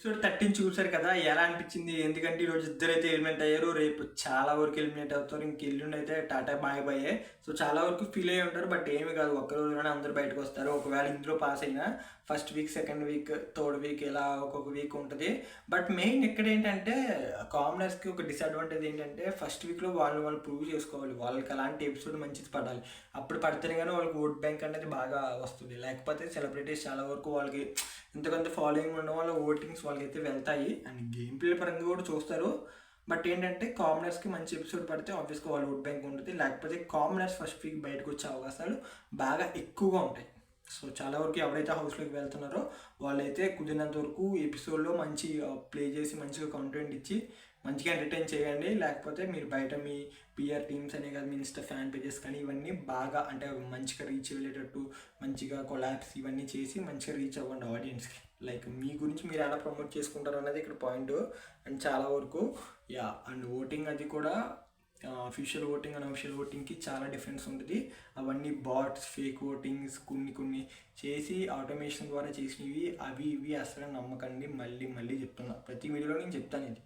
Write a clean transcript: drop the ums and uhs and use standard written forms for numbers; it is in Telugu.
ఎపిసోడ్ 13 చూసారు కదా, ఎలా అనిపించింది? ఎందుకంటే ఈరోజు ఇద్దరైతే ఎలిమినేట్ అయ్యారు. రేపు చాలా వరకు ఎలిమినేట్ అవుతారు. ఇంక ఎల్లుండి అయితే టాటా బాయ్ బాయే. సో చాలా వరకు ఫీల్ అయ్యి ఉంటారు. బట్ ఏమి కాదు, ఒక్క రోజులోనే అందరూ బయటకు వస్తారు. ఒకవేళ ఇందులో పాస్ అయినా first week, second week, third week ఇలా ఒక్కొక్క వీక్ ఉంటుంది. బట్ మెయిన్ ఇక్కడ ఏంటంటే కామనర్స్కి ఒక డిసడ్వాంటేజ్ ఏంటంటే ఫస్ట్ వీక్లో వాళ్ళు ప్రూవ్ చేసుకోవాలి. వాళ్ళకి అలాంటి ఎపిసోడ్ మంచిది పడాలి. అప్పుడు పడితేనే కానీ వాళ్ళకి ఓట్ బ్యాంక్ అనేది బాగా వస్తుంది. లేకపోతే సెలబ్రిటీస్ చాలా వరకు వాళ్ళకి ఇంతకంత ఫాలోయింగ్ ఉండడం వల్ల ఓటింగ్స్ వాళ్ళకైతే వెళ్తాయి. అండ్ గేమ్ ప్లే పరంగా కూడా చూస్తారు. బట్ ఏంటంటే కామనర్స్కి మంచి ఎపిసోడ్ పడితే ఆబ్వియస్గా వాళ్ళ ఓట్ బ్యాంక్ ఉంటుంది. లేకపోతే కామనర్స్ ఫస్ట్ వీక్ బయటకు వచ్చే అవకాశాలు బాగా ఎక్కువగా ఉంటాయి. సో చాలా వరకు ఎవరైతే హౌస్లోకి వెళ్తున్నారో వాళ్ళైతే కుదిరినంత వరకు ఎపిసోడ్లో మంచి ప్లే చేసి మంచిగా కంటెంట్ ఇచ్చి మంచిగా ఎంటర్టైన్ చేయండి. లేకపోతే మీరు బయట మీ పిఆర్ టీమ్స్ అనే కదా, మీ ఇన్స్టా ఫ్యాన్ పేజెస్ కానీ ఇవన్నీ బాగా అంటే మంచిగా రీచ్ వెళ్ళేటట్టు మంచిగా కొలాబ్స్ ఇవన్నీ చేసి మంచిగా రీచ్ అవ్వండి ఆడియన్స్కి. లైక్ మీ గురించి మీరు ఎలా ప్రమోట్ చేసుకుంటారు అన్నది ఇక్కడ పాయింట్. అండ్ చాలా వరకు అండ్ ఓటింగ్ అది కూడా అఫీషియల్ ఓటింగ్ అండ్ అఫీషియల్ ఓటింగ్కి చాలా డిఫరెన్స్ ఉంటుంది. అవన్నీ బాట్స్, ఫేక్ ఓటింగ్స్ కొన్ని చేసి ఆటోమేషన్ ద్వారా చేసినవి అవి ఇవి అసలు నమ్మకండి. మళ్ళీ చెప్తున్నా, ప్రతి వీడియోలో నేను చెప్తాను ఇది.